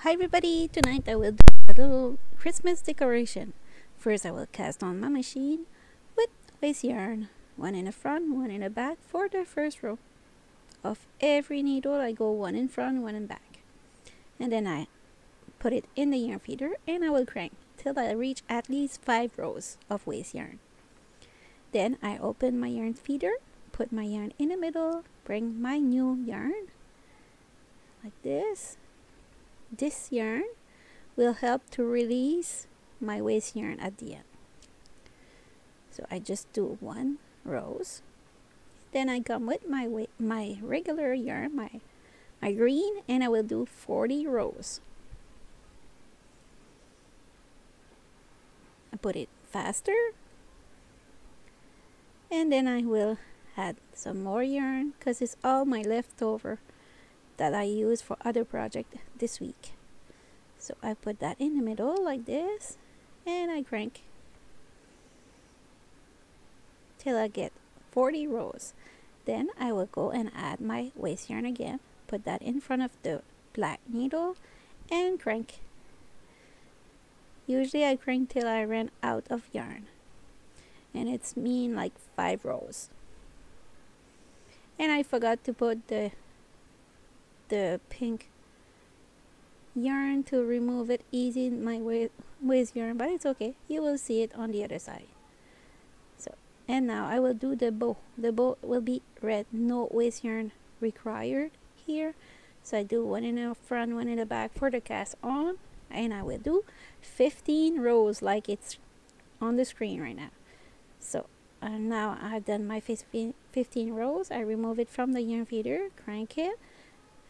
Hi everybody, tonight I will do a little Christmas decoration. First I will cast on my machine with lace yarn, one in the front, one in the back for the first row. Of every needle I go one in front, one in back. And then I put it in the yarn feeder and I will crank till I reach at least 5 rows of waste yarn. Then I open my yarn feeder, put my yarn in the middle, bring my new yarn like this. This yarn will help to release my waste yarn at the end. So I just do 1 rows. Then I come with my regular yarn, my green, and I will do 40 rows. I put it faster. And then I will add some more yarn because it's all my leftover that I use for other project this week. So I put that in the middle like this and I crank till I get 40 rows. Then I will go and add my waste yarn again, put that in front of the black needle and crank. Usually I crank till I run out of yarn, and it's mean like 5 rows. And I forgot to put the pink yarn to remove it easy in my waste yarn, but it's okay, you will see it on the other side. So, and now I will do the bow. The bow will be red, no waste yarn required here. So I do 1 in the front, 1 in the back for the cast on, and I will do 15 rows like it's on the screen right now. So now I've done my 15 rows. I remove it from the yarn feeder, crank it,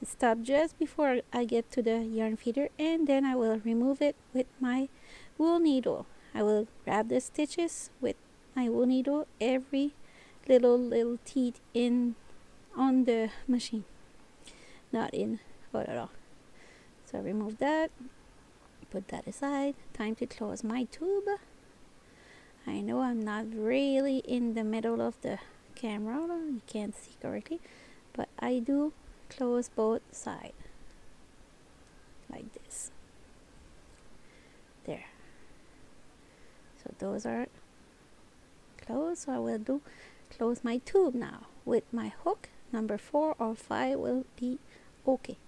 stop just before I get to the yarn feeder, and then I will remove it with my wool needle. I will grab the stitches with my wool needle, every little teeth in on the machine, not in hot at all. So I remove that, put that aside. Time to close my tube. I know I'm not really in the middle of the camera, you can't see correctly, but I do close both sides like this. There. So those are closed. So I will do close my tube now with my hook. Number 4 or 5 will be okay.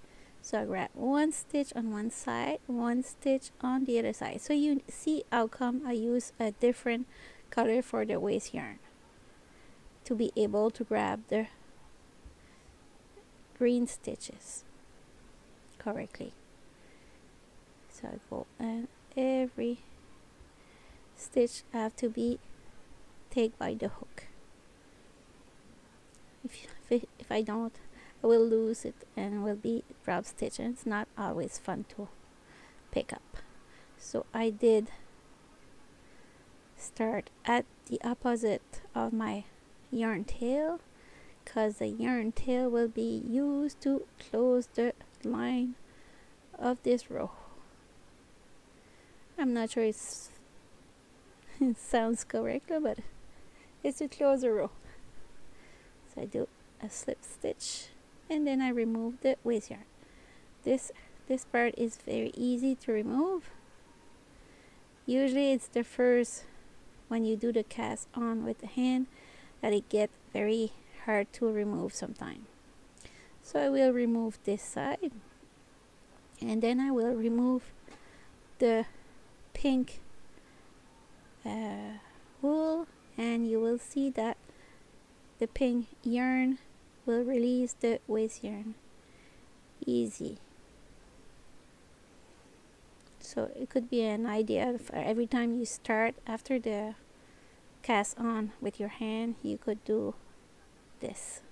So I grab 1 stitch on one side, 1 stitch on the other side. So you see how come I use a different color for the waste yarn, to be able to grab the green stitches correctly. So I go, and every stitch have to be taken by the hook. If I don't, I will lose it and will be drop stitch, and it's not always fun to pick up. So I did start at the opposite of my yarn tail, because the yarn tail will be used to close the line of this row. I'm not sure it sounds correct, but it's to close the row. So I do a slip stitch and then I remove the waste yarn. This part is very easy to remove. Usually it's the first, when you do the cast on with the hand, that it gets very hard to remove sometimes. So I will remove this side, and then I will remove the pink wool, and you will see that the pink yarn will release the waste yarn easy. So it could be an idea for every time you start after the cast on with your hand, you could do this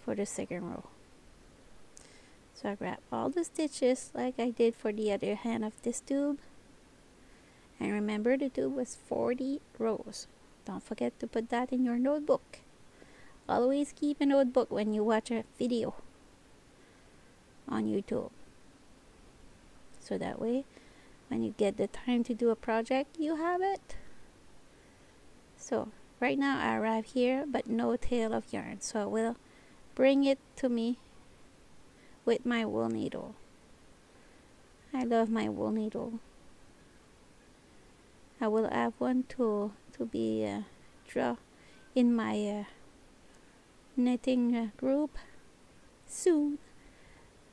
for the second row. So I grab all the stitches like I did for the other hand of this tube, and remember the tube was 40 rows. Don't forget to put that in your notebook. Always keep a notebook when you watch a video on YouTube, so that way when you get the time to do a project, you have it. So right now I arrive here, but no tail of yarn, so I will bring it to me with my wool needle. I love my wool needle. I will have one to be draw in my knitting group soon,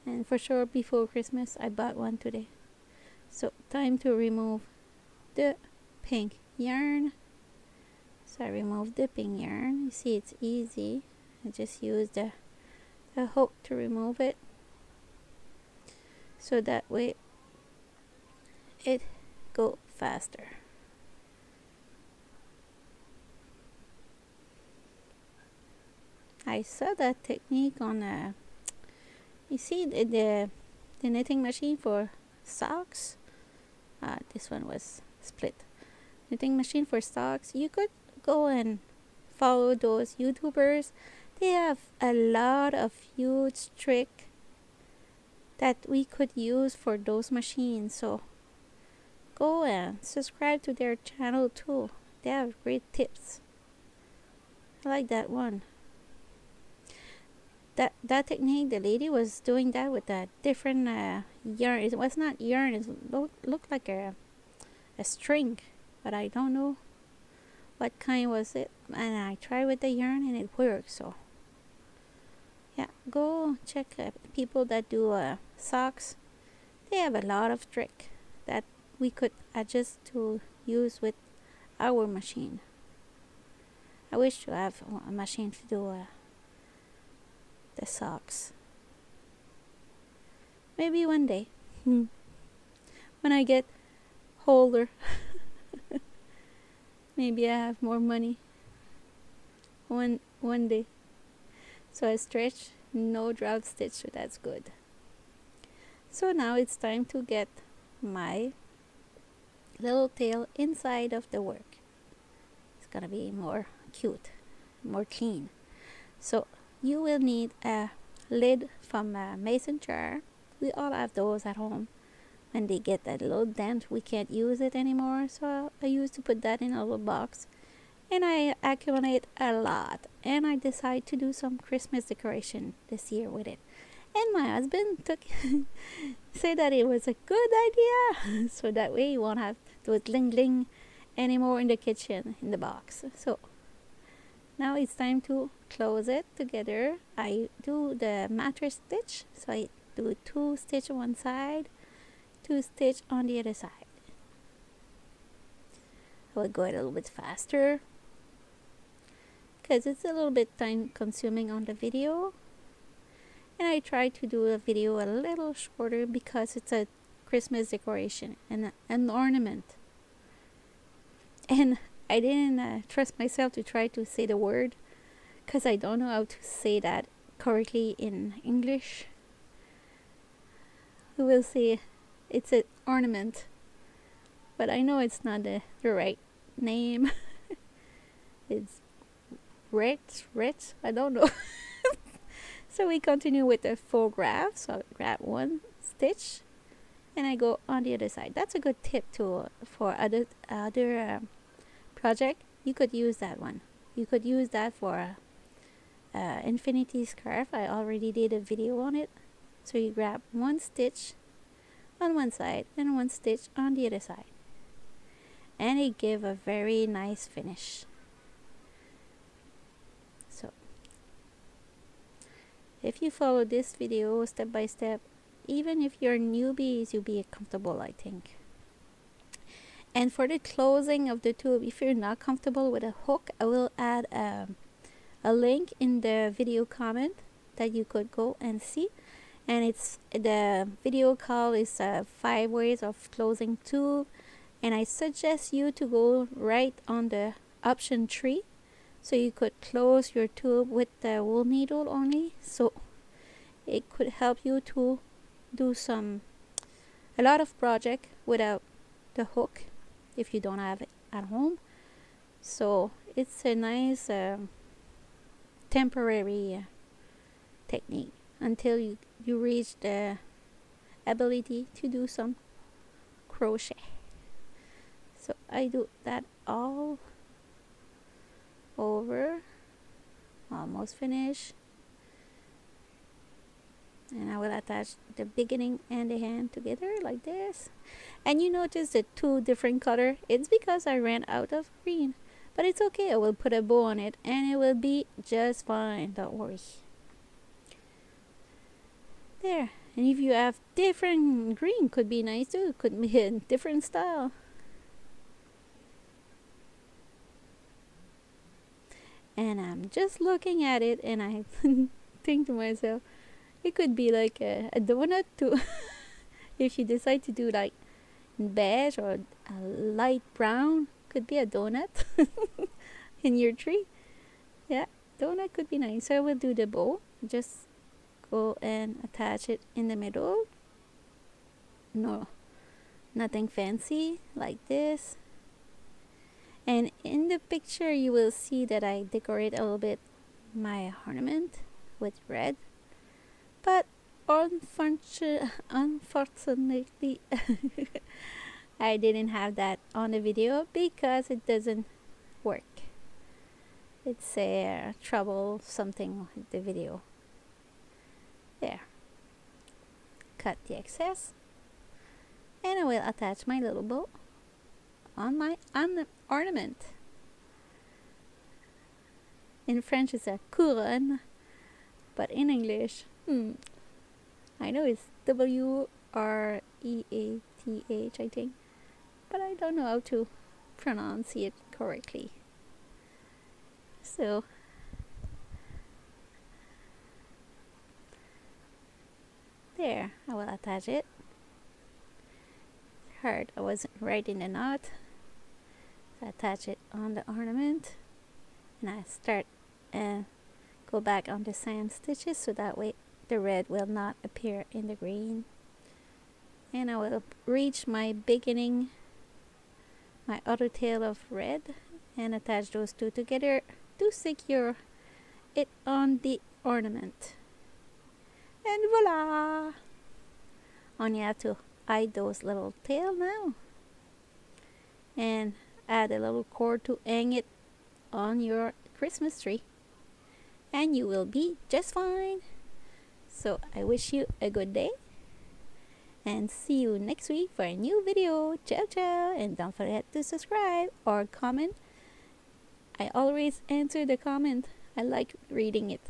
and for sure before Christmas. I bought one today. So time to remove the pink yarn. So I remove the pink yarn. You see, it's easy. I just use the hook to remove it, so that way it go faster. I saw that technique on you see the knitting machine for socks. This one was split. Knitting machine for socks. You could go and follow those YouTubers. They have a lot of huge trick that we could use for those machines. So go and subscribe to their channel too. They have great tips. I like that one. That technique, the lady was doing that with a different yarn. It was not yarn. It looked like a string, but I don't know what kind was it. And I tried with the yarn and it worked. So yeah, go check people that do socks. They have a lot of trick that we could adjust to use with our machine. I wish to have a machine to do the socks. Maybe one day when I get older. Maybe I have more money one day. So I stretch, no draft stitch, so that's good. So now it's time to get my little tail inside of the work. It's gonna be more cute, more clean. So you will need a lid from a mason jar. We all have those at home. When they get that little dent, we can't use it anymore. So I used to put that in a little box, and I accumulate a lot. And I decide to do some Christmas decoration this year with it. And my husband said that it was a good idea, so that way you won't have those bling bling anymore in the kitchen in the box. So now it's time to close it together. I do the matress stitch, so I do 2 stitch on one side, 2 stitch on the other side. I will go a little bit faster because it's a little bit time consuming on the video, and I try to do a video a little shorter because it's a Christmas decoration and an ornament. And I didn't trust myself to try to say the word because I don't know how to say that correctly in English. We will say it's an ornament, but I know it's not the right name. It's Ret, I don't know. So we continue with the faux graft. So I grab 1 stitch and I go on the other side. That's a good tip to for other project. You could use that one. You could use that for infinity scarf. I already did a video on it. So you grab 1 stitch on one side and 1 stitch on the other side, and it gave a very nice finish. So if you follow this video step by step, even if you're newbies, you'll be comfortable, I think. And for the closing of the tube, if you're not comfortable with a hook, I will add a link in the video comment that you could go and see. And it's the video call is 5 ways of closing tube, and I suggest you to go right on the option 3, so you could close your tube with the wool needle only. So it could help you to do a lot of project without the hook if you don't have it at home. So it's a nice temporary technique until you reach the ability to do some crochet. So I do that all over, almost finished. And I will attach the beginning and the hand together like this. And you notice the two different color. It's because I ran out of green. But it's okay, I will put a bow on it and it will be just fine, don't worry. There. And if you have different green, could be nice too. Could be a different style. And I'm just looking at it and I think to myself, it could be like a donut too. If you decide to do like beige or a light brown, could be a donut in your tree. Yeah, donut could be nice. So I will do the bow. Just go and attach it in the middle. No, nothing fancy like this. And in the picture you will see that I decorate a little bit my ornament with red, but unfortunately I didn't have that on the video because it doesn't work. It's a trouble something with the video. There. Cut the excess. And I will attach my little bow on my ornament. In French it's a couronne, but in English, I know it's W-R-E-A-T-H, I think, but I don't know how to pronounce it correctly. So there, I will attach it. Hard, I wasn't right in the knot. So attach it on the ornament, and I start and go back on the same stitches so that way the red will not appear in the green. And I will reach my beginning, my other tail of red, and attach those two together to secure it on the ornament. And voila! Only have to hide those little tail now and add a little cord to hang it on your Christmas tree, and you will be just fine. So I wish you a good day and see you next week for a new video. Ciao ciao, and don't forget to subscribe or comment. I always answer the comment. I like reading it.